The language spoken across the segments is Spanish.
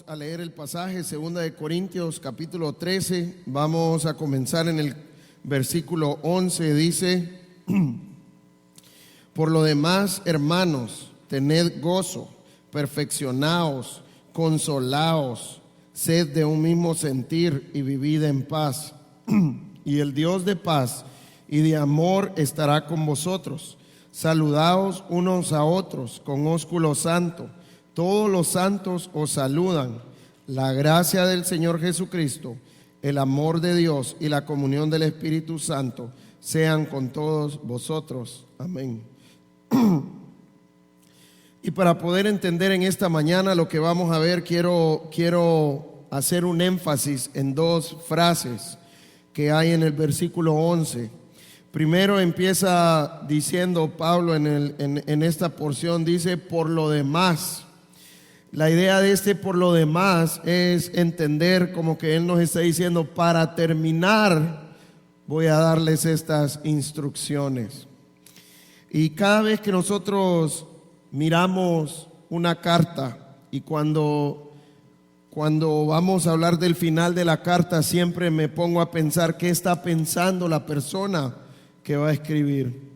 A leer el pasaje, 2 de Corintios capítulo 13, vamos a comenzar en el versículo 11, dice: por lo demás, hermanos, tened gozo, perfeccionaos, consolaos, sed de un mismo sentir y vivid en paz. Y el Dios de paz y de amor estará con vosotros. Saludaos unos a otros con ósculo santo. Todos los santos os saludan. La gracia del Señor Jesucristo, el amor de Dios y la comunión del Espíritu Santo sean con todos vosotros. Amén. Y para poder entender en esta mañana lo que vamos a ver, quiero hacer un énfasis en dos frases que hay en el versículo 11. Primero empieza diciendo Pablo en esta porción, dice: por lo demás. La idea de por lo demás es entender como que él nos está diciendo: para terminar voy a darles estas instrucciones. Y cada vez que nosotros miramos una carta y cuando vamos a hablar del final de la carta, siempre me pongo a pensar qué está pensando la persona que va a escribir.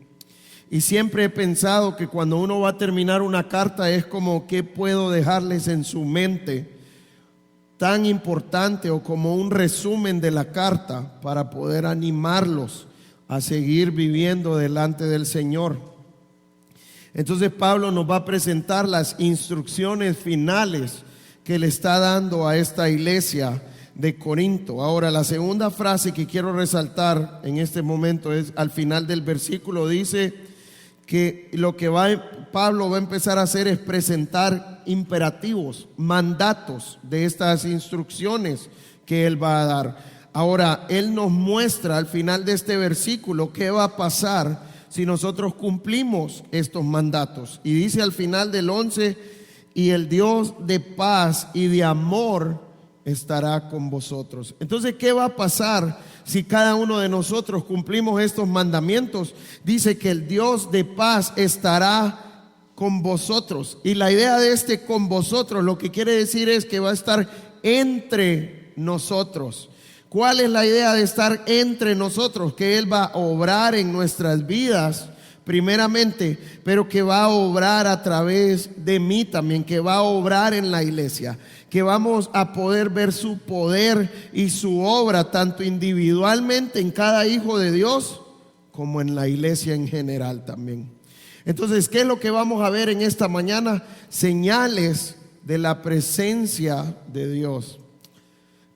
Y siempre he pensado que cuando uno va a terminar una carta es como qué puedo dejarles en su mente tan importante, o como un resumen de la carta para poder animarlos a seguir viviendo delante del Señor. Entonces Pablo nos va a presentar las instrucciones finales que le está dando a esta iglesia de Corinto. Ahora, la segunda frase que quiero resaltar en este momento es al final del versículo. Dice que lo que Pablo va a empezar a hacer es presentar imperativos, mandatos de estas instrucciones que él va a dar. Ahora, él nos muestra al final de este versículo qué va a pasar si nosotros cumplimos estos mandatos. Y dice al final del 11: y el Dios de paz y de amor estará con vosotros. Entonces, ¿qué va a pasar si cada uno de nosotros cumplimos estos mandamientos? Dice que el Dios de paz estará con vosotros. Y la idea de con vosotros, lo que quiere decir es que va a estar entre nosotros. ¿Cuál es la idea de estar entre nosotros? Que Él va a obrar en nuestras vidas primeramente, pero que va a obrar a través de mí también, que va a obrar en la iglesia, que vamos a poder ver su poder y su obra tanto individualmente en cada hijo de Dios como en la iglesia en general también. Entonces, ¿qué es lo que vamos a ver en esta mañana? Señales de la presencia de Dios.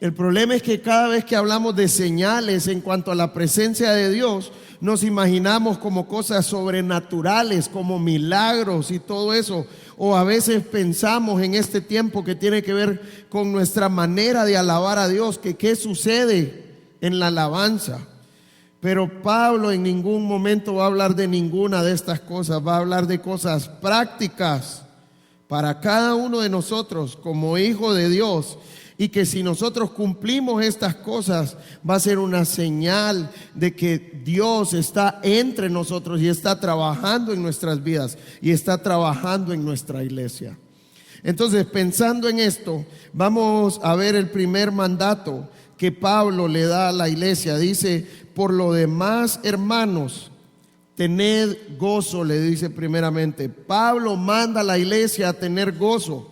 El problema es que cada vez que hablamos de señales en cuanto a la presencia de Dios, nos imaginamos como cosas sobrenaturales, como milagros y todo eso. O a veces pensamos en este tiempo que tiene que ver con nuestra manera de alabar a Dios, que qué sucede en la alabanza. Pero Pablo en ningún momento va a hablar de ninguna de estas cosas, va a hablar de cosas prácticas para cada uno de nosotros como hijo de Dios. Y que si nosotros cumplimos estas cosas, va a ser una señal de que Dios está entre nosotros y está trabajando en nuestras vidas y está trabajando en nuestra iglesia. Entonces, pensando en esto, vamos a ver el primer mandato que Pablo le da a la iglesia. Dice: por lo demás, hermanos, tened gozo, le dice primeramente. Pablo manda a la iglesia a tener gozo.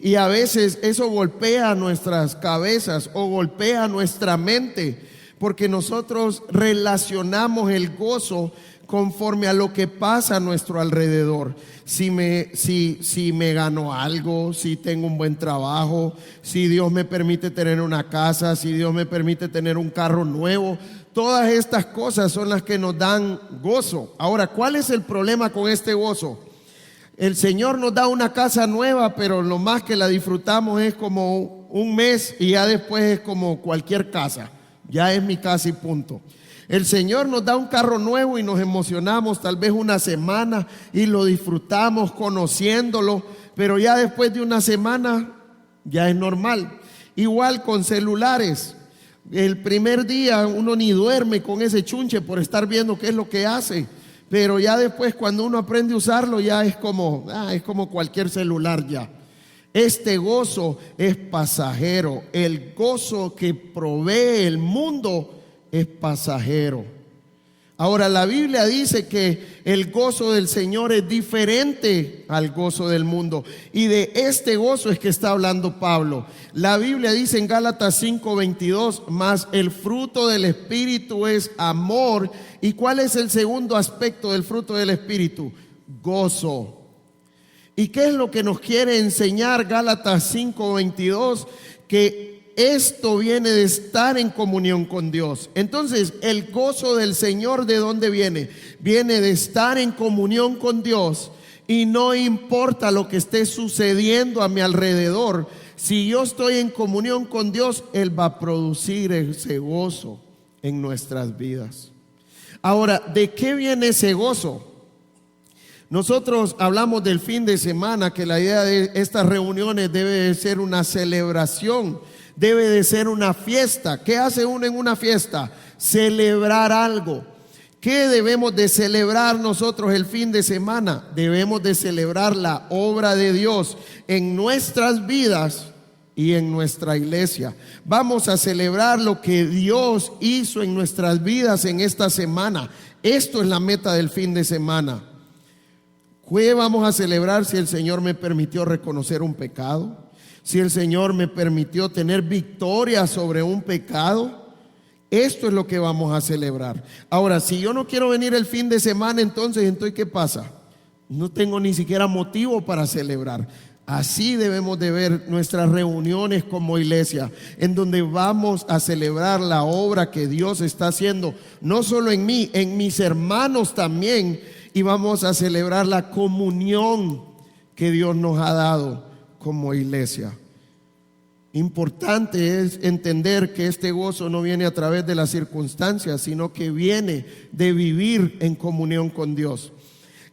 Y a veces eso golpea nuestras cabezas o golpea nuestra mente, porque nosotros relacionamos el gozo conforme a lo que pasa a nuestro alrededor. Si me gano algo, si tengo un buen trabajo, si Dios me permite tener una casa, si Dios me permite tener un carro nuevo, todas estas cosas son las que nos dan gozo. Ahora, ¿cuál es el problema con este gozo? El Señor nos da una casa nueva, pero lo más que la disfrutamos es como un mes y ya después es como cualquier casa. Ya es mi casa y punto. El Señor nos da un carro nuevo y nos emocionamos tal vez una semana y lo disfrutamos conociéndolo, pero ya después de una semana ya es normal. Igual con celulares. El primer día uno ni duerme con ese chunche por estar viendo qué es lo que hace. Pero ya después, cuando uno aprende a usarlo, ya es como cualquier celular ya. Este gozo es pasajero. El gozo que provee el mundo es pasajero. Ahora, la Biblia dice que el gozo del Señor es diferente al gozo del mundo. Y de este gozo es que está hablando Pablo. La Biblia dice en Gálatas 5:22, mas el fruto del Espíritu es amor. ¿Y cuál es el segundo aspecto del fruto del Espíritu? Gozo. ¿Y qué es lo que nos quiere enseñar Gálatas 5:22? Que esto viene de estar en comunión con Dios. Entonces, el gozo del Señor, ¿de dónde viene? Viene de estar en comunión con Dios, y no importa lo que esté sucediendo a mi alrededor. Si yo estoy en comunión con Dios, Él va a producir ese gozo en nuestras vidas. Ahora, ¿de qué viene ese gozo? Nosotros hablamos del fin de semana, que la idea de estas reuniones debe de ser una celebración, debe de ser una fiesta. ¿Qué hace uno en una fiesta? Celebrar algo. ¿Qué debemos de celebrar nosotros el fin de semana? Debemos de celebrar la obra de Dios en nuestras vidas y en nuestra iglesia. Vamos a celebrar lo que Dios hizo en nuestras vidas en esta semana. Esto es la meta del fin de semana. ¿Qué vamos a celebrar? Si el Señor me permitió reconocer un pecado, si el Señor me permitió tener victoria sobre un pecado, esto es lo que vamos a celebrar. Ahora, si yo no quiero venir el fin de semana, entonces ¿qué pasa? No tengo ni siquiera motivo para celebrar. Así debemos de ver nuestras reuniones como iglesia, en donde vamos a celebrar la obra que Dios está haciendo, no solo en mí, en mis hermanos también. Y vamos a celebrar la comunión que Dios nos ha dado como iglesia. Importante es entender que este gozo no viene a través de las circunstancias, sino que viene de vivir en comunión con Dios.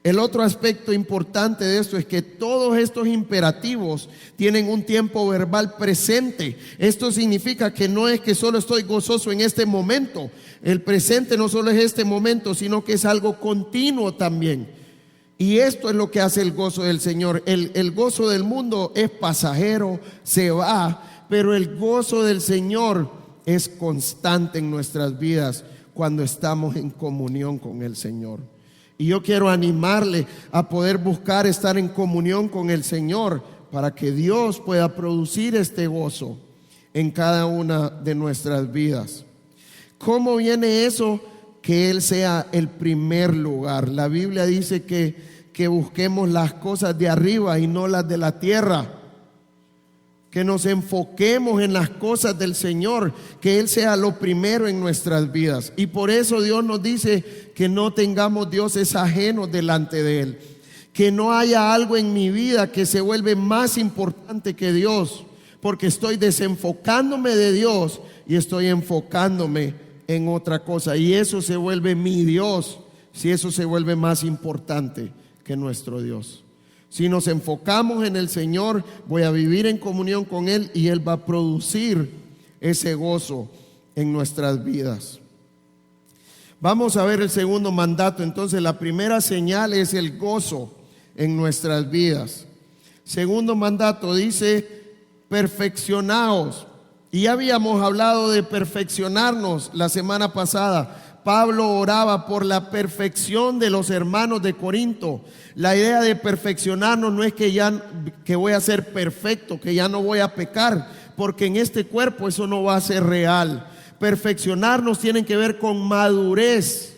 El otro aspecto importante de esto es que todos estos imperativos tienen un tiempo verbal presente. Esto significa que no es que solo estoy gozoso en este momento. El presente no solo es este momento, sino que es algo continuo también. Y esto es lo que hace el gozo del Señor. El gozo del mundo es pasajero, se va, pero el gozo del Señor es constante en nuestras vidas cuando estamos en comunión con el Señor. Y yo quiero animarle a poder buscar estar en comunión con el Señor para que Dios pueda producir este gozo en cada una de nuestras vidas. ¿Cómo viene eso? Que Él sea el primer lugar. La Biblia dice que busquemos las cosas de arriba y no las de la tierra. Que nos enfoquemos en las cosas del Señor, que Él sea lo primero en nuestras vidas. Y por eso Dios nos dice que no tengamos dioses ajenos delante de Él. Que no haya algo en mi vida que se vuelve más importante que Dios, porque estoy desenfocándome de Dios y estoy enfocándome en otra cosa. Y eso se vuelve mi Dios, si eso se vuelve más importante que nuestro Dios. Si nos enfocamos en el Señor, voy a vivir en comunión con Él y Él va a producir ese gozo en nuestras vidas. Vamos a ver el segundo mandato. Entonces, la primera señal es el gozo en nuestras vidas. Segundo mandato dice: perfeccionaos. Y ya habíamos hablado de perfeccionarnos la semana pasada. Pablo oraba por la perfección de los hermanos de Corinto. La idea de perfeccionarnos no es que voy a ser perfecto, que ya no voy a pecar, porque en este cuerpo eso no va a ser real. Perfeccionarnos tiene que ver con madurez.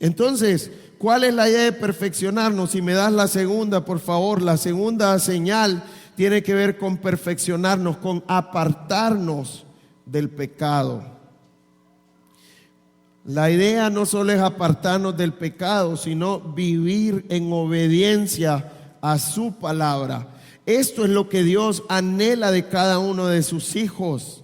Entonces, ¿cuál es la idea de perfeccionarnos? Si me das la segunda, por favor. La segunda señal tiene que ver con perfeccionarnos, con apartarnos del pecado. La idea no solo es apartarnos del pecado, sino vivir en obediencia a su palabra. Esto es lo que Dios anhela de cada uno de sus hijos.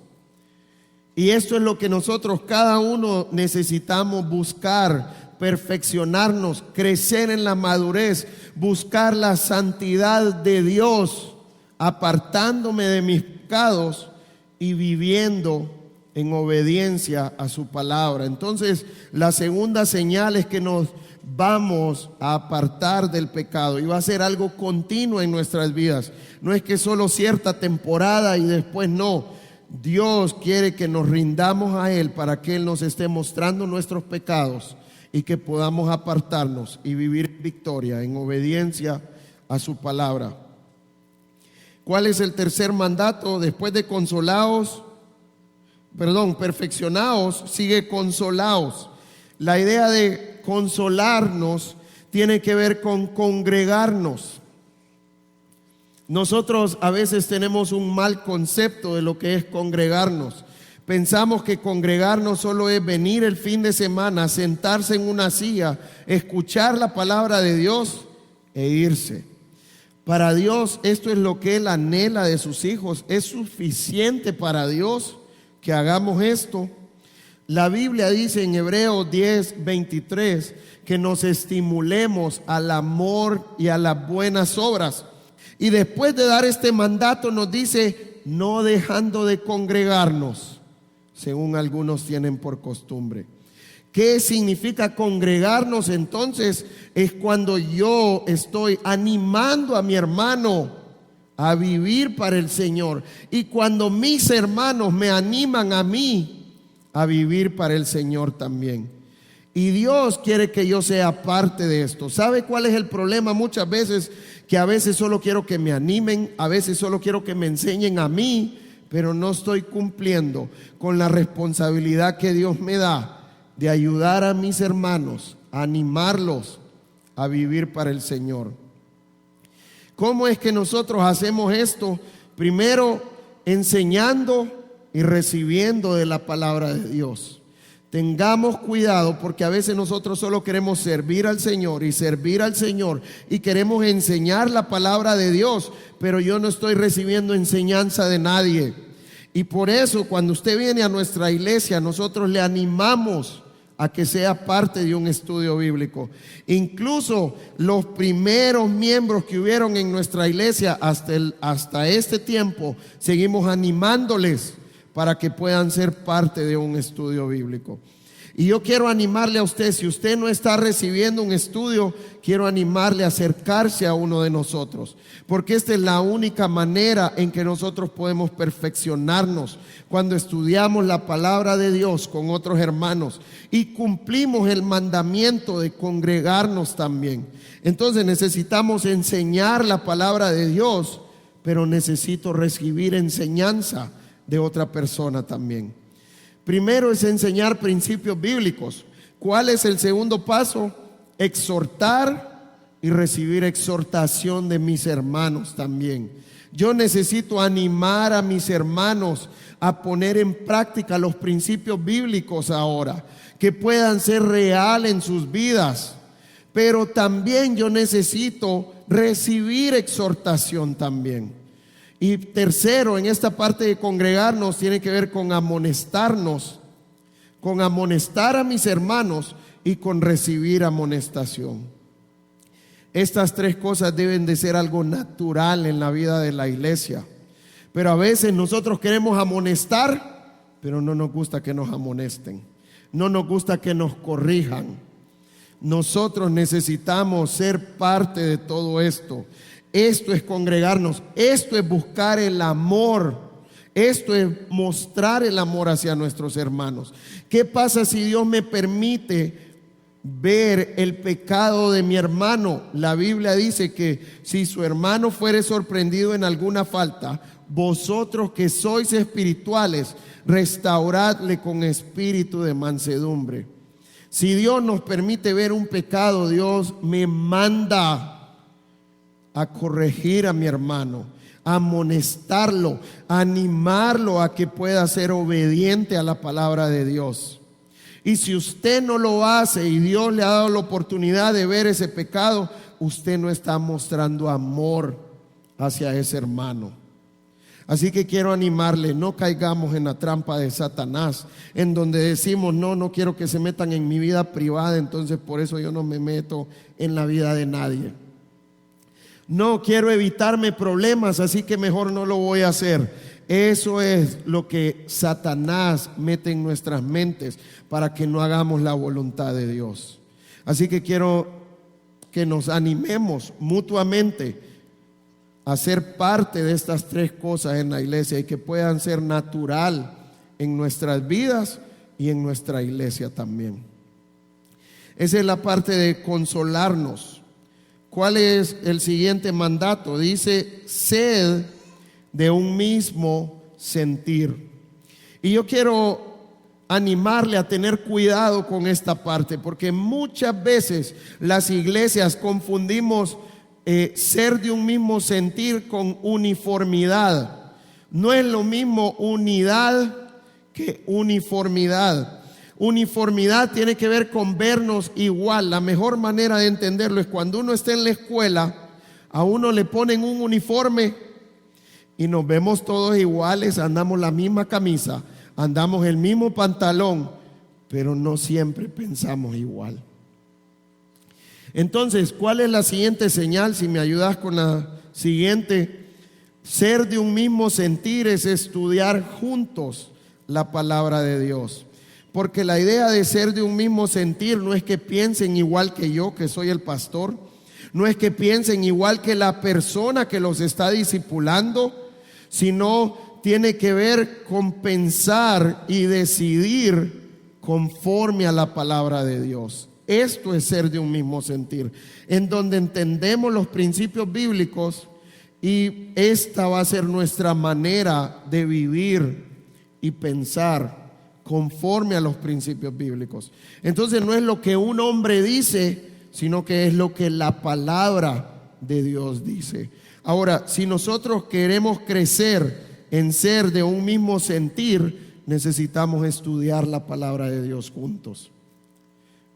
Y esto es lo que nosotros, cada uno, necesitamos buscar: perfeccionarnos, crecer en la madurez, buscar la santidad de Dios, apartándome de mis pecados y viviendo en obediencia a su palabra. Entonces, la segunda señal es que nos vamos a apartar del pecado y va a ser algo continuo en nuestras vidas. No es que solo cierta temporada y después no. Dios quiere que nos rindamos a Él para que Él nos esté mostrando nuestros pecados y que podamos apartarnos y vivir en victoria, en obediencia a su palabra. ¿Cuál es el tercer mandato? Después de perfeccionaos, sigue consolaos. La idea de consolarnos tiene que ver con congregarnos. Nosotros a veces tenemos un mal concepto de lo que es congregarnos. Pensamos que congregarnos solo es venir el fin de semana, sentarse en una silla, escuchar la palabra de Dios e irse. Para Dios esto es lo que Él anhela de sus hijos. Es suficiente para Dios que hagamos esto. La Biblia dice en Hebreos 10:23 que nos estimulemos al amor y a las buenas obras. Y después de dar este mandato nos dice, no dejando de congregarnos, según algunos tienen por costumbre. ¿Qué significa congregarnos entonces? Es cuando yo estoy animando a mi hermano a vivir para el Señor. Y cuando mis hermanos me animan a mí a vivir para el Señor también. Y Dios quiere que yo sea parte de esto. ¿Sabe cuál es el problema muchas veces? Que a veces solo quiero que me animen, a veces solo quiero que me enseñen a mí, pero no estoy cumpliendo con la responsabilidad que Dios me da de ayudar a mis hermanos, a animarlos a vivir para el Señor. ¿Cómo es que nosotros hacemos esto? Primero, enseñando y recibiendo de la palabra de Dios. Tengamos cuidado porque a veces nosotros solo queremos servir al Señor y queremos enseñar la palabra de Dios, pero yo no estoy recibiendo enseñanza de nadie. Y por eso cuando usted viene a nuestra iglesia, nosotros le animamos a que sea parte de un estudio bíblico. Incluso los primeros miembros que hubieron en nuestra iglesia hasta este tiempo, seguimos animándoles para que puedan ser parte de un estudio bíblico. Y yo quiero animarle a usted, si usted no está recibiendo un estudio, quiero animarle a acercarse a uno de nosotros, porque esta es la única manera en que nosotros podemos perfeccionarnos, cuando estudiamos la palabra de Dios con otros hermanos y cumplimos el mandamiento de congregarnos también. Entonces necesitamos enseñar la palabra de Dios, pero necesito recibir enseñanza de otra persona también. Primero es enseñar principios bíblicos. ¿Cuál es el segundo paso? Exhortar y recibir exhortación de mis hermanos también. Yo necesito animar a mis hermanos a poner en práctica los principios bíblicos ahora, que puedan ser real en sus vidas. Pero también yo necesito recibir exhortación también. Y tercero, en esta parte de congregarnos, tiene que ver con amonestarnos, con amonestar a mis hermanos y con recibir amonestación. Estas tres cosas deben de ser algo natural en la vida de la iglesia. Pero a veces nosotros queremos amonestar, pero no nos gusta que nos amonesten. No nos gusta que nos corrijan. Nosotros necesitamos ser parte de todo esto. Esto es congregarnos, esto es buscar el amor, esto es mostrar el amor hacia nuestros hermanos. ¿Qué pasa si Dios me permite ver el pecado de mi hermano? La Biblia dice que si su hermano fuere sorprendido en alguna falta, vosotros que sois espirituales, restauradle con espíritu de mansedumbre. Si Dios nos permite ver un pecado, Dios me manda a corregir a mi hermano, a amonestarlo, a animarlo a que pueda ser obediente a la palabra de Dios. Y si usted no lo hace y Dios le ha dado la oportunidad de ver ese pecado, usted no está mostrando amor hacia ese hermano. Así que quiero animarle, no caigamos en la trampa de Satanás, en donde decimos, no quiero que se metan en mi vida privada, entonces por eso yo no me meto en la vida de nadie. No quiero evitarme problemas, así que mejor no lo voy a hacer. Eso es lo que Satanás mete en nuestras mentes para que no hagamos la voluntad de Dios. Así que quiero que nos animemos mutuamente a ser parte de estas tres cosas en la iglesia y que puedan ser natural en nuestras vidas y en nuestra iglesia también. Esa es la parte de consolarnos. ¿Cuál es el siguiente mandato? Dice, sed de un mismo sentir. Y yo quiero animarle a tener cuidado con esta parte, porque muchas veces las iglesias confundimos ser de un mismo sentir con uniformidad. No es lo mismo unidad que uniformidad. Uniformidad tiene que ver con vernos igual. La mejor manera de entenderlo es cuando uno está en la escuela, a uno le ponen un uniforme y nos vemos todos iguales, andamos la misma camisa, andamos el mismo pantalón, pero no siempre pensamos igual. Entonces, ¿cuál es la siguiente señal? Si me ayudas con la siguiente. Ser de un mismo sentir es estudiar juntos la palabra de Dios. Porque la idea de ser de un mismo sentir no es que piensen igual que yo, que soy el pastor. No es que piensen igual que la persona que los está discipulando, sino tiene que ver con pensar y decidir conforme a la palabra de Dios. Esto es ser de un mismo sentir, en donde entendemos los principios bíblicos y esta va a ser nuestra manera de vivir y pensar conforme a los principios bíblicos. Entonces no es lo que un hombre dice, sino que es lo que la palabra de Dios dice. Ahora, si nosotros queremos crecer en ser de un mismo sentir, necesitamos estudiar la palabra de Dios juntos.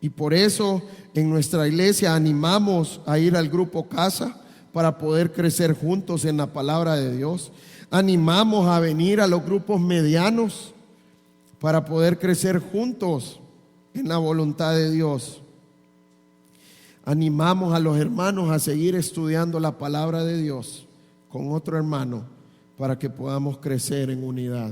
Y por eso en nuestra iglesia animamos a ir al grupo casa para poder crecer juntos en la palabra de Dios. Animamos a venir a los grupos medianos para poder crecer juntos en la voluntad de Dios. Animamos a los hermanos a seguir estudiando la palabra de Dios con otro hermano para que podamos crecer en unidad.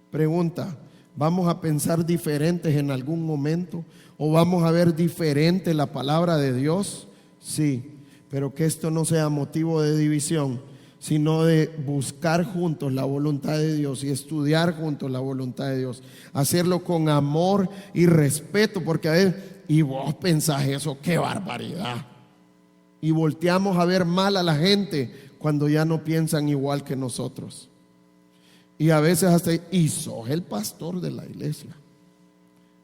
Pregunta, ¿vamos a pensar diferentes en algún momento? ¿O vamos a ver diferente la palabra de Dios? Sí, pero que esto no sea motivo de división, sino de buscar juntos la voluntad de Dios y estudiar juntos la voluntad de Dios. Hacerlo con amor y respeto, porque a veces, y vos pensás eso, qué barbaridad. Y volteamos a ver mal a la gente cuando ya no piensan igual que nosotros. Y a veces hasta, y sos el pastor de la iglesia,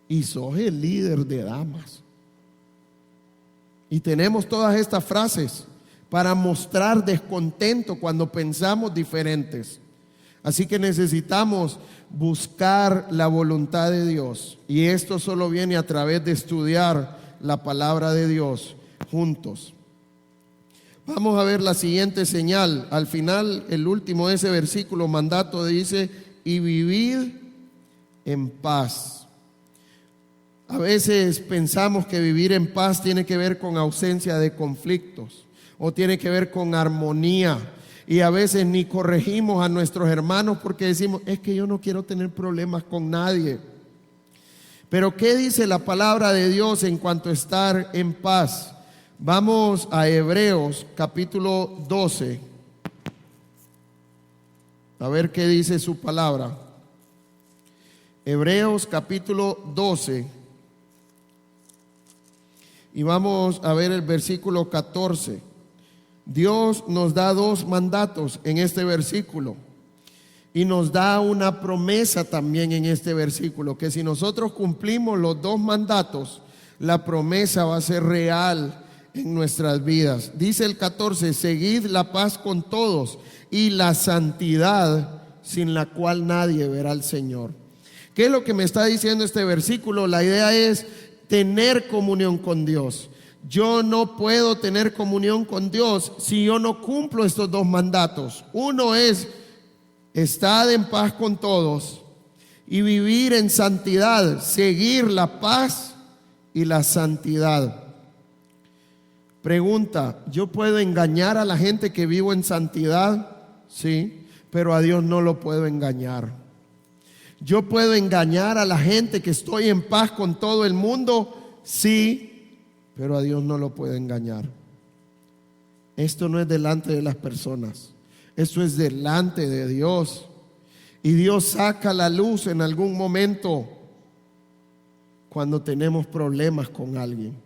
y sos el líder de damas. Y tenemos todas estas frases para mostrar descontento cuando pensamos diferentes. Así que necesitamos buscar la voluntad de Dios. Y esto solo viene a través de estudiar la palabra de Dios juntos. Vamos a ver la siguiente señal. Al final, el último de ese versículo, mandato, dice, y vivid en paz. A veces pensamos que vivir en paz tiene que ver con ausencia de conflictos o tiene que ver con armonía. Y a veces ni corregimos a nuestros hermanos porque decimos, es que yo no quiero tener problemas con nadie. Pero ¿qué dice la palabra de Dios en cuanto a estar en paz? Vamos a Hebreos capítulo 12. A ver qué dice su palabra. Hebreos capítulo 12. Y vamos a ver el versículo 14. Dios nos da dos mandatos en este versículo. Y nos da una promesa también en este versículo, que si nosotros cumplimos los dos mandatos, la promesa va a ser real en nuestras vidas. Dice el 14, seguid la paz con todos y la santidad sin la cual nadie verá al Señor. ¿Qué es lo que me está diciendo este versículo? La idea es tener comunión con Dios. Yo no puedo tener comunión con Dios si yo no cumplo estos dos mandatos. Uno es estar en paz con todos y vivir en santidad, seguir la paz y la santidad. Pregunta, ¿yo puedo engañar a la gente que vivo en santidad? Sí, pero a Dios no lo puedo engañar. Yo puedo engañar a la gente que estoy en paz con todo el mundo, sí, pero a Dios no lo puedo engañar. Esto no es delante de las personas, esto es delante de Dios. Y Dios saca la luz en algún momento cuando tenemos problemas con alguien.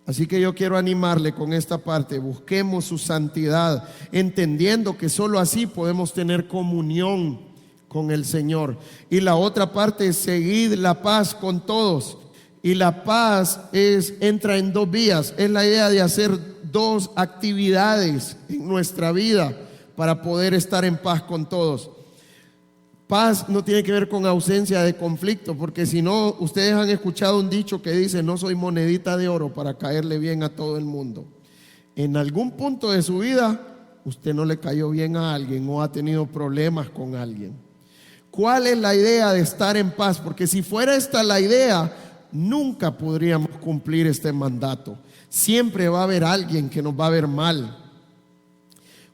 Así que yo quiero animarle con esta parte: busquemos su santidad, entendiendo que solo así podemos tener comunión con el Señor. Y la otra parte es seguir la paz con todos. Y la paz entra en dos vías. Es la idea de hacer dos actividades en nuestra vida para poder estar en paz con todos. Paz no tiene que ver con ausencia de conflicto, porque si no, ustedes han escuchado un dicho que dice: no soy monedita de oro para caerle bien a todo el mundo. En algún punto de su vida usted no le cayó bien a alguien o ha tenido problemas con alguien. ¿Cuál es la idea de estar en paz? Porque si fuera esta la idea, nunca podríamos cumplir este mandato. Siempre va a haber alguien que nos va a ver mal.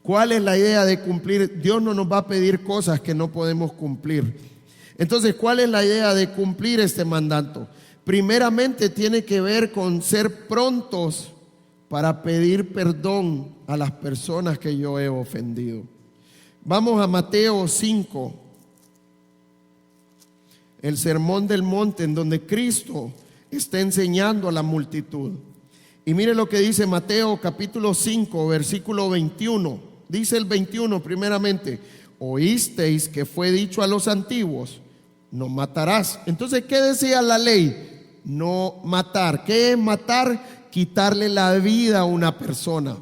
¿Cuál es la idea de cumplir? Dios no nos va a pedir cosas que no podemos cumplir. Entonces, ¿cuál es la idea de cumplir este mandato? Primeramente tiene que ver con ser prontos para pedir perdón a las personas que yo he ofendido. Vamos a Mateo 5, el sermón del monte, en donde Cristo está enseñando a la multitud. Y mire lo que dice Mateo capítulo 5, versículo 21. Dice el 21 primeramente: oísteis que fue dicho a los antiguos, no matarás. Entonces, ¿qué decía la ley? No matar. ¿Qué es matar? Quitarle la vida a una persona.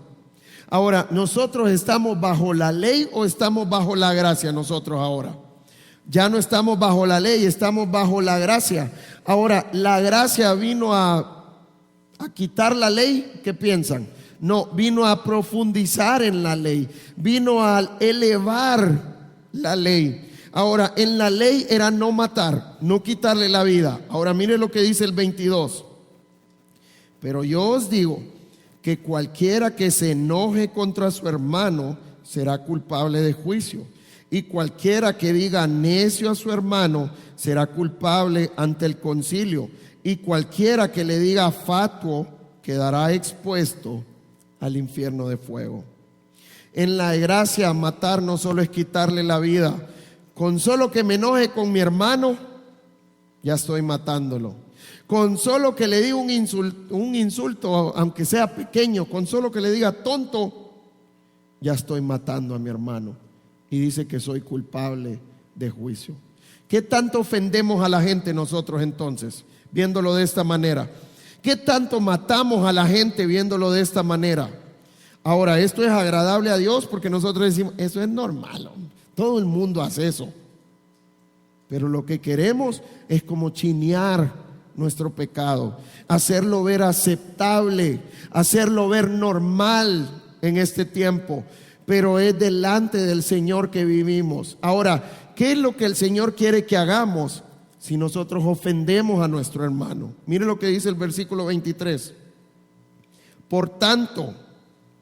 Ahora, ¿nosotros estamos bajo la ley o estamos bajo la gracia nosotros ahora? Ya no estamos bajo la ley, estamos bajo la gracia. Ahora, ¿la gracia vino a quitar la ley? ¿Qué piensan? No, vino a profundizar en la ley, vino a elevar la ley. Ahora, en la ley era no matar, no quitarle la vida. Ahora mire lo que dice el 22. Pero yo os digo que cualquiera que se enoje contra su hermano será culpable de juicio. Y cualquiera que diga necio a su hermano será culpable ante el concilio. Y cualquiera que le diga fatuo quedará expuesto al infierno de fuego. En la gracia, matar no solo es quitarle la vida. Con solo que me enoje con mi hermano, ya estoy matándolo. Con solo que le diga un insulto, aunque sea pequeño, con solo que le diga tonto, ya estoy matando a mi hermano. Y dice que soy culpable de juicio. ¿Qué tanto ofendemos a la gente nosotros entonces, viéndolo de esta manera? ¿Qué tanto matamos a la gente viéndolo de esta manera? Ahora, esto es agradable a Dios porque nosotros decimos: eso es normal, todo el mundo hace eso. Pero lo que queremos es como chinear nuestro pecado, hacerlo ver aceptable, hacerlo ver normal en este tiempo. Pero es delante del Señor que vivimos. Ahora, ¿qué es lo que el Señor quiere que hagamos si nosotros ofendemos a nuestro hermano? Mire lo que dice el versículo 23. Por tanto,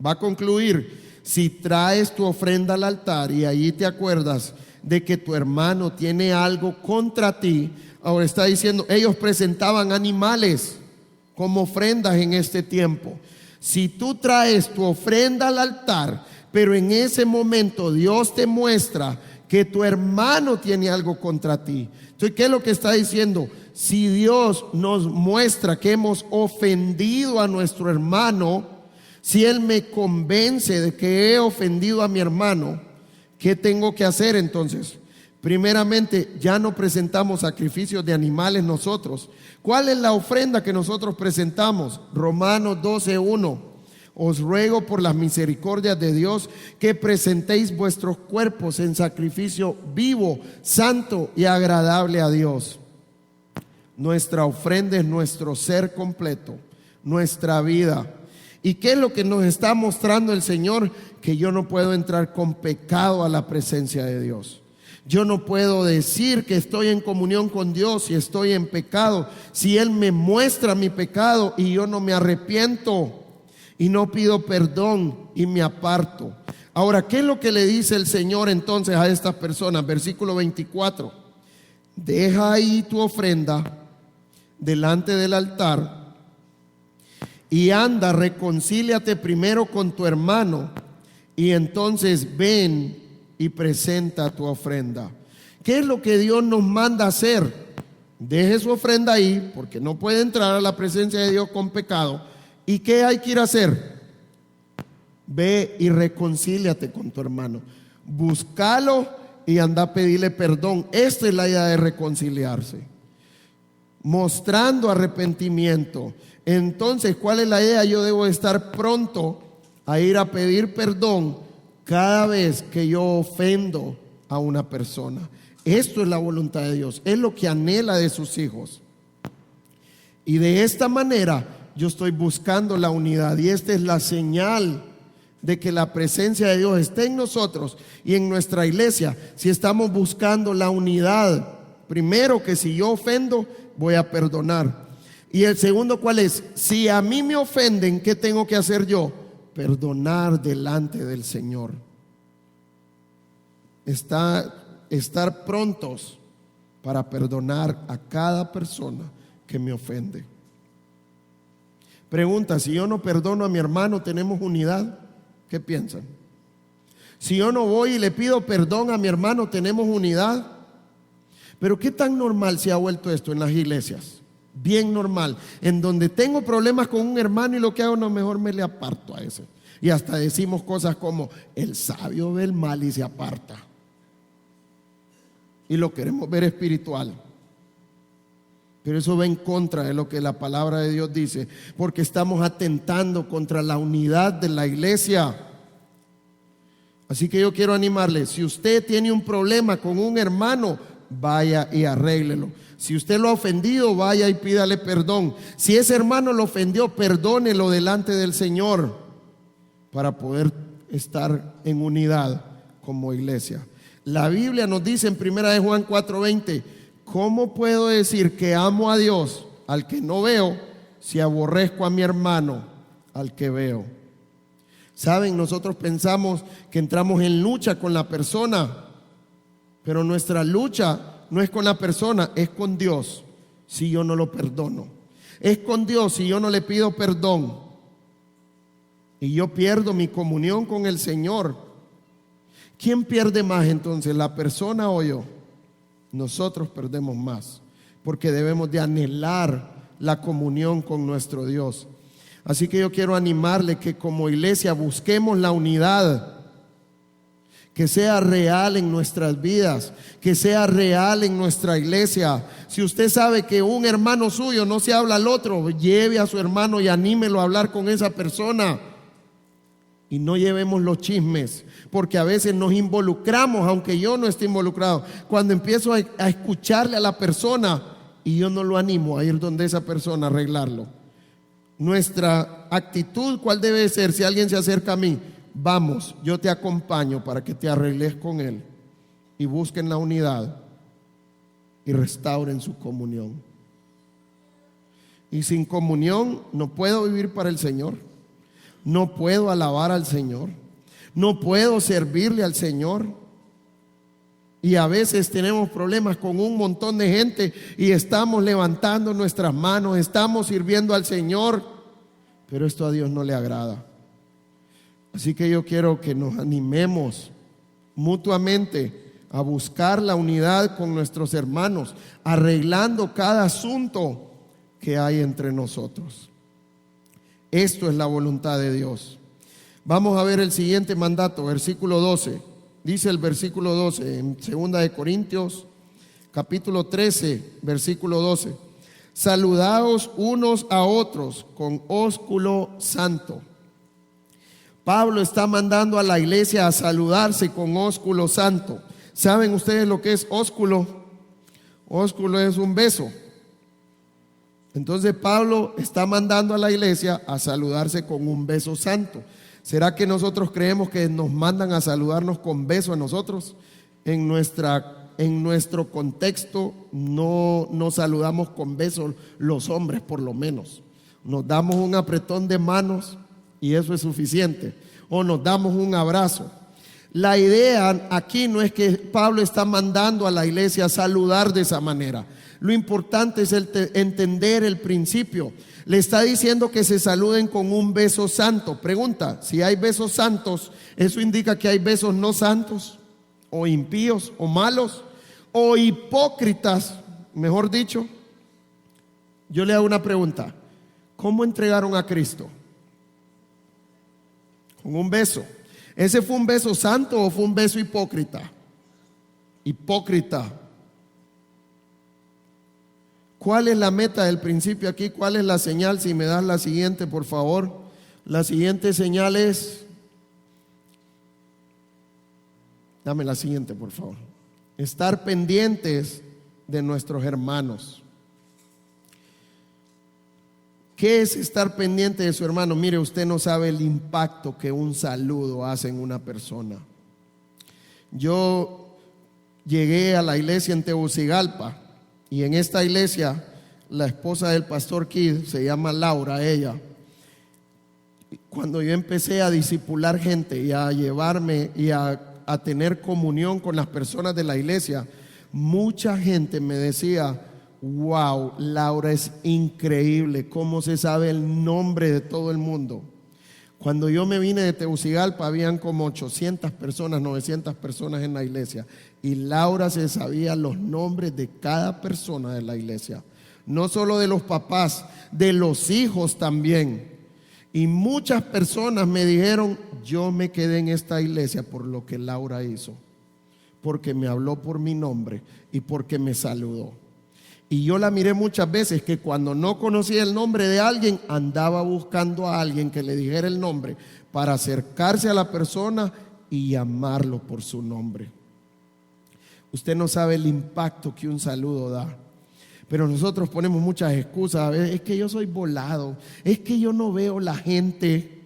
va a concluir: si traes tu ofrenda al altar y allí te acuerdas de que tu hermano tiene algo contra ti. Ahora está diciendo, ellos presentaban animales como ofrendas en este tiempo. Si tú traes tu ofrenda al altar, pero en ese momento Dios te muestra que tu hermano tiene algo contra ti. Entonces, ¿qué es lo que está diciendo? Si Dios nos muestra que hemos ofendido a nuestro hermano, si Él me convence de que he ofendido a mi hermano, ¿qué tengo que hacer entonces? Primeramente, ya no presentamos sacrificios de animales nosotros. ¿Cuál es la ofrenda que nosotros presentamos? Romanos 12:1. Os ruego por las misericordias de Dios que presentéis vuestros cuerpos en sacrificio vivo, santo y agradable a Dios. Nuestra ofrenda es nuestro ser completo, nuestra vida. ¿Y qué es lo que nos está mostrando el Señor? Que yo no puedo entrar con pecado a la presencia de Dios. Yo no puedo decir que estoy en comunión con Dios si estoy en pecado, si Él me muestra mi pecado y yo no me arrepiento. y no pido perdón y me aparto. Ahora, ¿qué es lo que le dice el Señor entonces a estas personas? Versículo 24. Deja ahí tu ofrenda delante del altar y anda, reconcíliate primero con tu hermano y entonces ven y presenta tu ofrenda. ¿Qué es lo que Dios nos manda hacer? Deje su ofrenda ahí, porque no puede entrar a la presencia de Dios con pecado. ¿Y qué hay que ir a hacer? Ve y reconcíliate con tu hermano. Búscalo y anda a pedirle perdón. Esta es la idea de reconciliarse, mostrando arrepentimiento. Entonces, ¿cuál es la idea? Yo debo estar pronto a ir a pedir perdón cada vez que yo ofendo a una persona. Esto es la voluntad de Dios, es lo que anhela de sus hijos. Y de esta manera yo estoy buscando la unidad, y esta es la señal de que la presencia de Dios esté en nosotros y en nuestra iglesia. Si estamos buscando la unidad, primero, que si yo ofendo, voy a perdonar. Y el segundo, ¿cuál es? Si a mí me ofenden, ¿qué tengo que hacer yo? Perdonar delante del Señor. Estar prontos para perdonar a cada persona que me ofende. Pregunta: si yo no perdono a mi hermano, ¿tenemos unidad? ¿Qué piensan? Si yo no voy y le pido perdón a mi hermano, ¿tenemos unidad? Pero ¿qué tan normal se ha vuelto esto en las iglesias? Bien normal, en donde tengo problemas con un hermano y lo que hago, no, mejor me le aparto a ese. Y hasta decimos cosas como: el sabio ve el mal y se aparta. Y lo queremos ver espiritual, pero eso va en contra de lo que la palabra de Dios dice, porque estamos atentando contra la unidad de la iglesia. Así que yo quiero animarle: si usted tiene un problema con un hermano, vaya y arréglelo. Si usted lo ha ofendido, vaya y pídale perdón. Si ese hermano lo ofendió, perdónelo delante del Señor, para poder estar en unidad como iglesia. La Biblia nos dice en 1 Juan 4:20: ¿cómo puedo decir que amo a Dios al que no veo, si aborrezco a mi hermano al que veo? Saben, nosotros pensamos que entramos en lucha con la persona, pero nuestra lucha no es con la persona, es con Dios si yo no lo perdono. Es con Dios si yo no le pido perdón. Y yo pierdo mi comunión con el Señor. ¿Quién pierde más entonces, la persona o yo? Nosotros perdemos más, porque debemos de anhelar la comunión con nuestro Dios. Así que yo quiero animarle que como iglesia busquemos la unidad, que sea real en nuestras vidas, que sea real en nuestra iglesia. Si usted sabe que un hermano suyo no se habla al otro, lleve a su hermano y anímelo a hablar con esa persona. Y no llevemos los chismes, porque a veces nos involucramos, aunque yo no esté involucrado. Cuando empiezo a escucharle a la persona y yo no lo animo a ir donde esa persona a arreglarlo. Nuestra actitud, ¿cuál debe ser? Si alguien se acerca a mí: vamos, yo te acompaño para que te arregles con él, y busquen la unidad y restauren su comunión. Y sin comunión no puedo vivir para el Señor. No puedo alabar al Señor, no puedo servirle al Señor. Y a veces tenemos problemas con un montón de gente y estamos levantando nuestras manos, estamos sirviendo al Señor, pero esto a Dios no le agrada. Así que yo quiero que nos animemos mutuamente a buscar la unidad con nuestros hermanos, arreglando cada asunto que hay entre nosotros. Esto es la voluntad de Dios. Vamos a ver el siguiente mandato, versículo 12. Dice el versículo 12 en 2 de Corintios, capítulo 13, versículo 12: saludaos unos a otros con ósculo santo. Pablo está mandando a la iglesia a saludarse con ósculo santo. ¿Saben ustedes lo que es ósculo? Ósculo es un beso. Entonces Pablo está mandando a la iglesia a saludarse con un beso santo. ¿Será que nosotros creemos que nos mandan a saludarnos con beso a nosotros? En nuestro contexto no nos saludamos con besos los hombres, por lo menos. Nos damos un apretón de manos y eso es suficiente. O nos damos un abrazo. La idea aquí no es que Pablo está mandando a la iglesia a saludar de esa manera. Lo importante es entender el principio. Le está diciendo que se saluden con un beso santo. Pregunta, si hay besos santos, ¿eso indica que hay besos no santos? ¿O impíos? ¿O malos? ¿O hipócritas? Mejor dicho, yo le hago una pregunta. ¿Cómo entregaron a Cristo? Con un beso. ¿Ese fue un beso santo o fue un beso hipócrita? Hipócrita. ¿Cuál es la meta del principio aquí? ¿Cuál es la señal? Si me das la siguiente, por favor. La siguiente señal es... Dame la siguiente, por favor. Estar pendientes de nuestros hermanos. ¿Qué es estar pendiente de su hermano? Mire, usted no sabe el impacto que un saludo hace en una persona. Yo llegué a la iglesia en Tegucigalpa y en esta iglesia la esposa del pastor Kid, se llama Laura, ella. Cuando yo empecé a discipular gente y a llevarme y a tener comunión con las personas de la iglesia, mucha gente me decía: wow, Laura es increíble, cómo se sabe el nombre de todo el mundo. Cuando yo me vine de Tegucigalpa habían como 800 personas, 900 personas en la iglesia, y Laura se sabía los nombres de cada persona de la iglesia, no solo de los papás, de los hijos también. Y muchas personas me dijeron: yo me quedé en esta iglesia por lo que Laura hizo, porque me habló por mi nombre y porque me saludó. Y yo la miré muchas veces que cuando no conocía el nombre de alguien, andaba buscando a alguien que le dijera el nombre para acercarse a la persona y llamarlo por su nombre. Usted no sabe el impacto que un saludo da. Pero nosotros ponemos muchas excusas. A veces, es que yo soy volado, es que yo no veo la gente.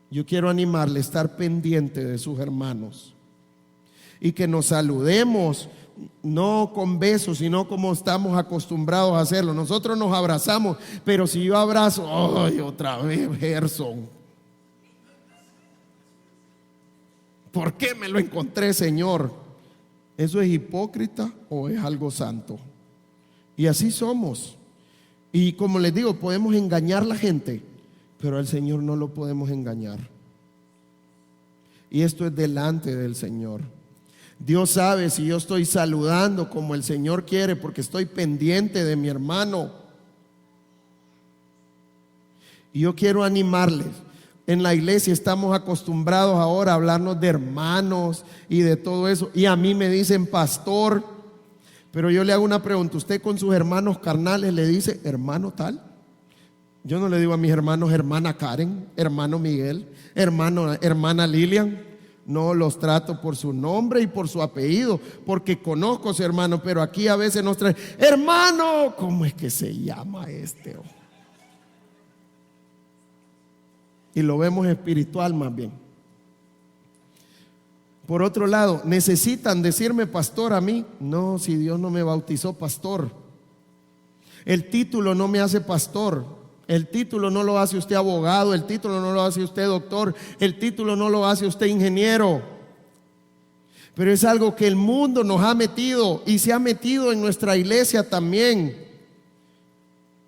Yo quiero animarle a estar pendiente de sus hermanos y que nos saludemos, no con besos, sino como estamos acostumbrados a hacerlo. Nosotros nos abrazamos, pero si yo abrazo, ¡ay, otra vez Gerson! ¿Por qué me lo encontré, Señor? ¿Eso es hipócrita o es algo santo? Y así somos. Y como les digo, podemos engañar a la gente, pero al Señor no lo podemos engañar. Y esto es delante del Señor. Dios sabe si yo estoy saludando como el Señor quiere, porque estoy pendiente de mi hermano. Y yo quiero animarles. En la iglesia estamos acostumbrados ahora a hablarnos de hermanos y de todo eso. Y a mí me dicen pastor. Pero yo le hago una pregunta: ¿usted con sus hermanos carnales le dice hermano tal? Yo no le digo a mis hermanos hermana Karen, hermano Miguel, hermana Lilian. No, los trato por su nombre y por su apellido, porque conozco a su hermano. Pero aquí a veces nos traen: hermano, ¿cómo es que se llama este? Y lo vemos espiritual más bien. Por otro lado, ¿necesitan decirme pastor a mí? No, si Dios no me bautizó pastor. El título no me hace pastor. El título no lo hace usted abogado. El título no lo hace usted doctor. El título no lo hace usted ingeniero. Pero es algo que el mundo nos ha metido y se ha metido en nuestra iglesia también.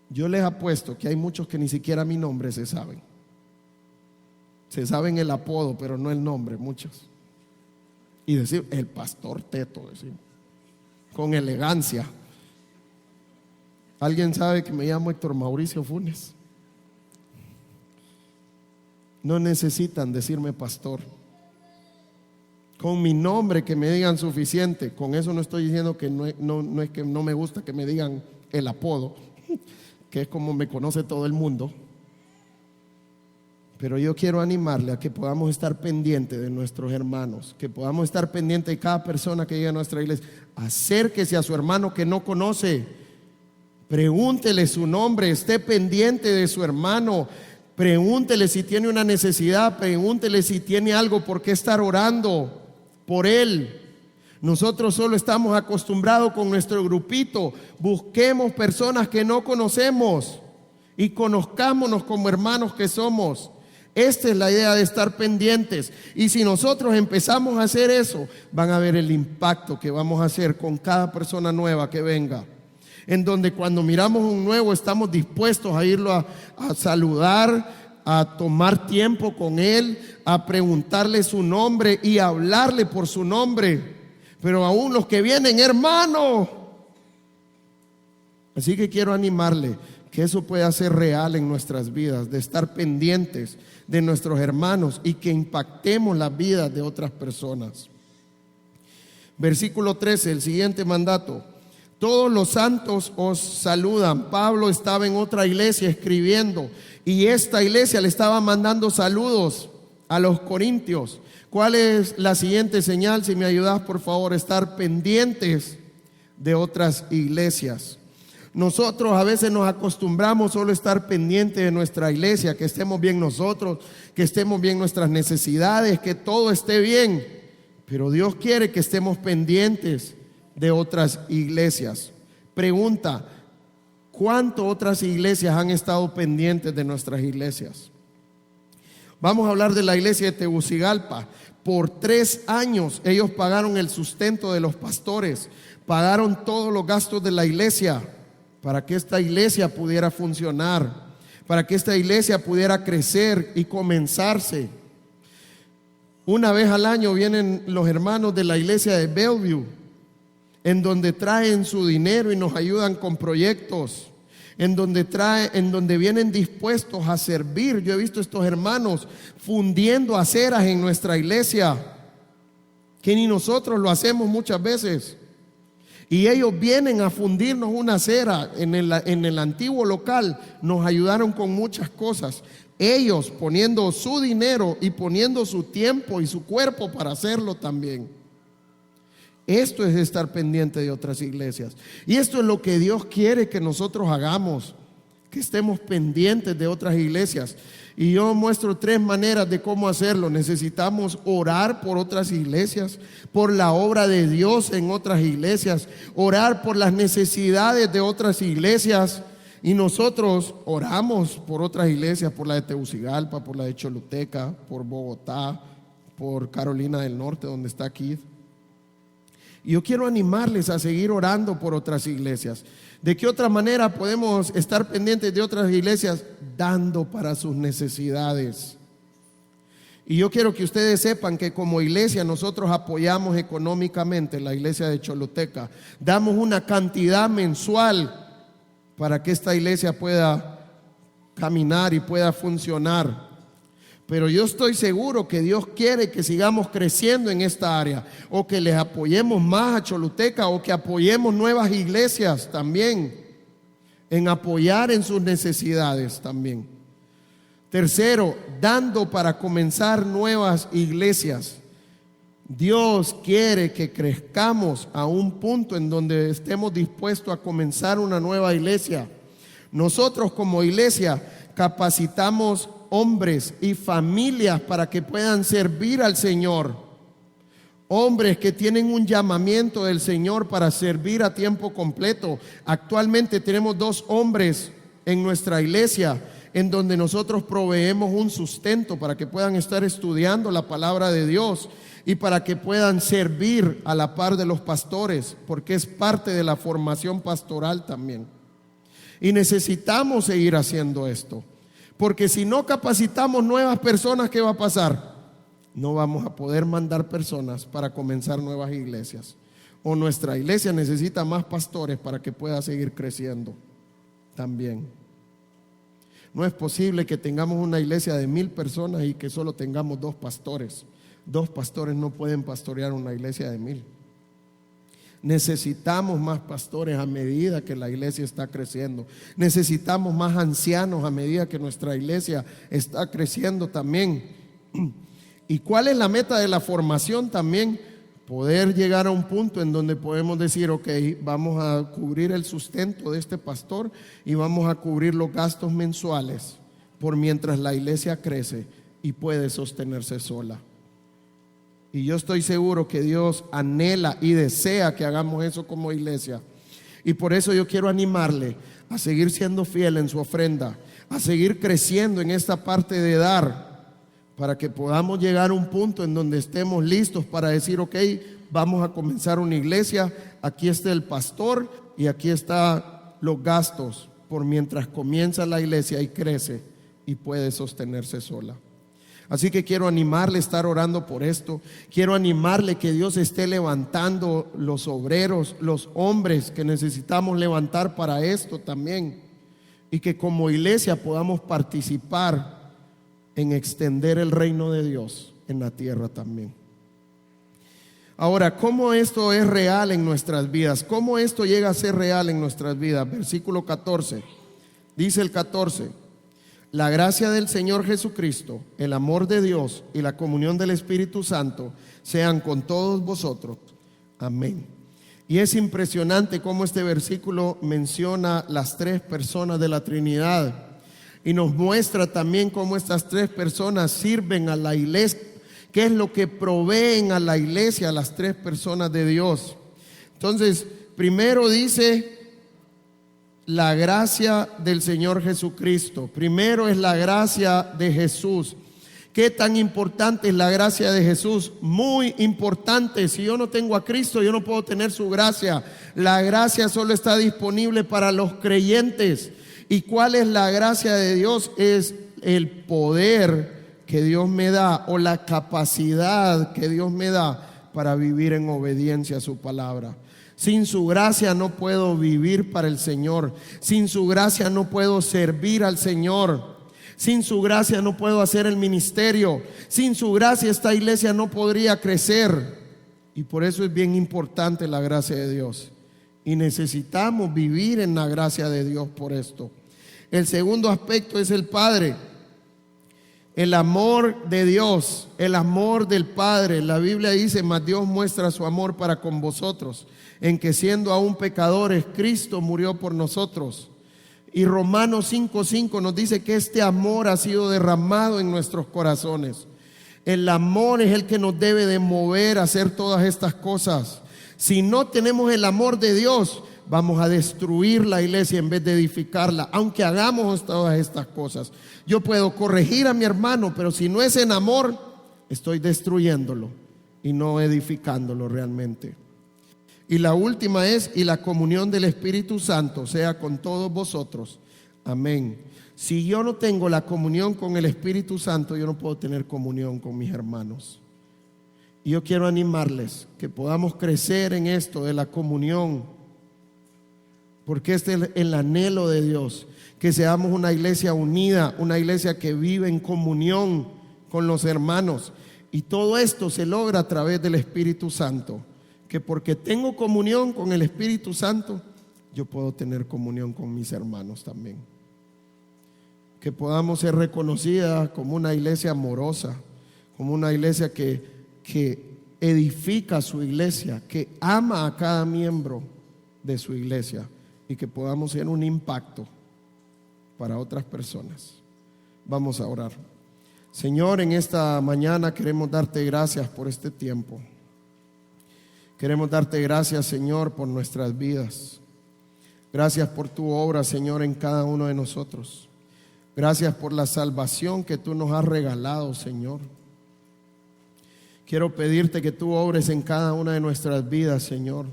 Yo les apuesto que hay muchos que ni siquiera mi nombre se saben. Se saben el apodo, pero no el nombre, muchos. Y decir el pastor Teto, decimos, con elegancia. ¿Alguien sabe que me llamo Héctor Mauricio Funes? No necesitan decirme pastor. Con mi nombre que me digan suficiente. Con eso no estoy diciendo que no es que no me gusta que me digan el apodo, que es como me conoce todo el mundo. Pero yo quiero animarle a que podamos estar pendientes de nuestros hermanos, que podamos estar pendientes de cada persona que llega a nuestra iglesia. Acérquese a su hermano que no conoce, pregúntele su nombre, esté pendiente de su hermano, pregúntele si tiene una necesidad, pregúntele si tiene algo por qué estar orando por él. Nosotros solo estamos acostumbrados con nuestro grupito. Busquemos personas que no conocemos y conozcámonos como hermanos que somos. Esta es la idea de estar pendientes. Y si nosotros empezamos a hacer eso, van a ver el impacto que vamos a hacer con cada persona nueva que venga. En donde cuando miramos un nuevo estamos dispuestos a irlo a saludar, a tomar tiempo con él, a preguntarle su nombre y a hablarle por su nombre. Pero aún los que vienen, hermano. Así que quiero animarle que eso pueda ser real en nuestras vidas, de estar pendientes de nuestros hermanos y que impactemos las vidas de otras personas. Versículo 13, el siguiente mandato. Todos los santos os saludan. Pablo estaba en otra iglesia escribiendo y esta iglesia le estaba mandando saludos a los corintios. ¿Cuál es la siguiente señal? Si me ayudas, por favor, estar pendientes de otras iglesias. Nosotros a veces nos acostumbramos solo a estar pendientes de nuestra iglesia, que estemos bien nosotros, que estemos bien nuestras necesidades, que todo esté bien. Pero Dios quiere que estemos pendientes de otras iglesias. Pregunta: ¿cuántas otras iglesias han estado pendientes de nuestras iglesias? Vamos a hablar de la iglesia de Tegucigalpa. Por 3 años ellos pagaron el sustento de los pastores, pagaron todos los gastos de la iglesia para que esta iglesia pudiera funcionar, para que esta iglesia pudiera crecer y comenzarse. Una vez al año vienen los hermanos de la iglesia de Bellevue, en donde traen su dinero y nos ayudan con proyectos, en donde vienen dispuestos a servir. Yo he visto estos hermanos fundiendo aceras en nuestra iglesia, que ni nosotros lo hacemos muchas veces. Y ellos vienen a fundirnos una acera en el antiguo local. Nos ayudaron con muchas cosas. Ellos poniendo su dinero y poniendo su tiempo y su cuerpo para hacerlo también. Esto es estar pendiente de otras iglesias. Y esto es lo que Dios quiere que nosotros hagamos, que estemos pendientes de otras iglesias. Y yo muestro 3 maneras de cómo hacerlo. Necesitamos orar por otras iglesias, por la obra de Dios en otras iglesias, orar por las necesidades de otras iglesias. Y nosotros oramos por otras iglesias, por la de Tegucigalpa, por la de Choluteca, por Bogotá, por Carolina del Norte, donde está Keith. Y yo quiero animarles a seguir orando por otras iglesias. ¿De qué otra manera podemos estar pendientes de otras iglesias? Dando para sus necesidades. Y yo quiero que ustedes sepan que como iglesia nosotros apoyamos económicamente la iglesia de Choluteca. Damos una cantidad mensual para que esta iglesia pueda caminar y pueda funcionar. Pero yo estoy seguro que Dios quiere que sigamos creciendo en esta área, o que les apoyemos más a Choluteca, o que apoyemos nuevas iglesias también, en apoyar en sus necesidades también. Tercero, dando para comenzar nuevas iglesias. Dios quiere que crezcamos a un punto en donde estemos dispuestos a comenzar una nueva iglesia. Nosotros como iglesia capacitamos hombres y familias para que puedan servir al Señor. Hombres que tienen un llamamiento del Señor para servir a tiempo completo. Actualmente tenemos 2 hombres en nuestra iglesia en donde nosotros proveemos un sustento para que puedan estar estudiando la palabra de Dios y para que puedan servir a la par de los pastores, porque es parte de la formación pastoral también. Y necesitamos seguir haciendo esto. Porque si no capacitamos nuevas personas, ¿qué va a pasar? No vamos a poder mandar personas para comenzar nuevas iglesias. O nuestra iglesia necesita más pastores para que pueda seguir creciendo también. No es posible que tengamos una iglesia de 1000 personas y que solo tengamos 2 pastores. 2 pastores no pueden pastorear una iglesia de 1000. Necesitamos más pastores a medida que la iglesia está creciendo. Necesitamos más ancianos a medida que nuestra iglesia está creciendo también. ¿Y cuál es la meta de la formación también? Poder llegar a un punto en donde podemos decir, ok, vamos a cubrir el sustento de este pastor y vamos a cubrir los gastos mensuales por mientras la iglesia crece y puede sostenerse sola. Y yo estoy seguro que Dios anhela y desea que hagamos eso como iglesia. Y por eso yo quiero animarle a seguir siendo fiel en su ofrenda, a seguir creciendo en esta parte de dar, para que podamos llegar a un punto en donde estemos listos para decir, ok, vamos a comenzar una iglesia, aquí está el pastor y aquí están los gastos por mientras comienza la iglesia y crece y puede sostenerse sola. Así que quiero animarle a estar orando por esto. Quiero animarle que Dios esté levantando los obreros, los hombres que necesitamos levantar para esto también, y que como iglesia podamos participar en extender el reino de Dios en la tierra también. Ahora, ¿cómo esto es real en nuestras vidas? ¿Cómo esto llega a ser real en nuestras vidas? Versículo 14, dice el 14: la gracia del Señor Jesucristo, el amor de Dios y la comunión del Espíritu Santo sean con todos vosotros. Amén. Y es impresionante cómo este versículo menciona las tres personas de la Trinidad y nos muestra también cómo estas tres personas sirven a la iglesia, qué es lo que proveen a la iglesia, a las tres personas de Dios. Entonces, primero dice la gracia del Señor Jesucristo. Primero es la gracia de Jesús. ¿Qué tan importante es la gracia de Jesús? Muy importante. Si yo no tengo a Cristo, yo no puedo tener su gracia. La gracia solo está disponible para los creyentes. ¿Y cuál es la gracia de Dios? Es el poder que Dios me da, o la capacidad que Dios me da para vivir en obediencia a su palabra. Sin su gracia no puedo vivir para el Señor. Sin su gracia no puedo servir al Señor. Sin su gracia no puedo hacer el ministerio. Sin su gracia esta iglesia no podría crecer. Y por eso es bien importante la gracia de Dios. Y necesitamos vivir en la gracia de Dios por esto. El segundo aspecto es el Padre. El amor de Dios, el amor del Padre. La Biblia dice: mas Dios muestra su amor para con vosotros, en que siendo aún pecadores, Cristo murió por nosotros. Y Romanos 5:5 nos dice que este amor ha sido derramado en nuestros corazones. El amor es el que nos debe de mover a hacer todas estas cosas. Si no tenemos el amor de Dios, vamos a destruir la iglesia en vez de edificarla, aunque hagamos todas estas cosas. Yo puedo corregir a mi hermano, pero si no es en amor, estoy destruyéndolo y no edificándolo realmente. Y la última es: y la comunión del Espíritu Santo sea con todos vosotros. Amén. Si yo no tengo la comunión con el Espíritu Santo, yo no puedo tener comunión con mis hermanos. Y yo quiero animarles que podamos crecer en esto de la comunión, porque este es el anhelo de Dios, que seamos una iglesia unida, una iglesia que vive en comunión con los hermanos. Y todo esto se logra a través del Espíritu Santo, que porque tengo comunión con el Espíritu Santo, yo puedo tener comunión con mis hermanos también. Que podamos ser reconocida como una iglesia amorosa, como una iglesia que edifica su iglesia, que ama a cada miembro de su iglesia, y que podamos ser un impacto para otras personas. Vamos a orar. Señor, en esta mañana queremos darte gracias por este tiempo. Queremos darte gracias, Señor, por nuestras vidas. Gracias por tu obra, Señor, en cada uno de nosotros. Gracias por la salvación que tú nos has regalado, Señor. Quiero pedirte que tú obres en cada una de nuestras vidas, Señor.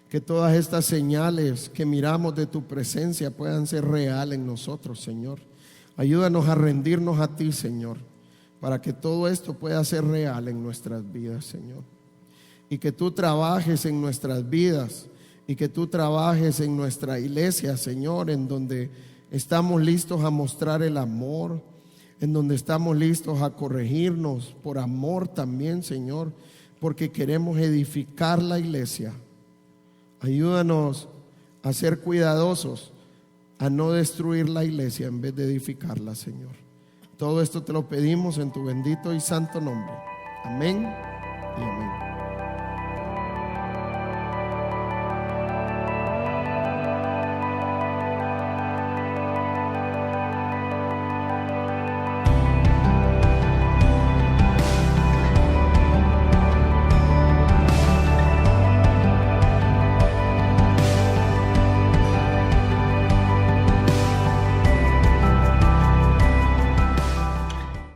Que todas estas señales que miramos de tu presencia puedan ser real en nosotros, Señor. Ayúdanos a rendirnos a ti, Señor, para que todo esto pueda ser real en nuestras vidas, Señor. Y que tú trabajes en nuestras vidas, y que tú trabajes en nuestra iglesia, Señor, en donde estamos listos a mostrar el amor, en donde estamos listos a corregirnos por amor también, Señor, porque queremos edificar la iglesia. Ayúdanos a ser cuidadosos, a no destruir la iglesia en vez de edificarla, Señor. Todo esto te lo pedimos en tu bendito y santo nombre. Amén.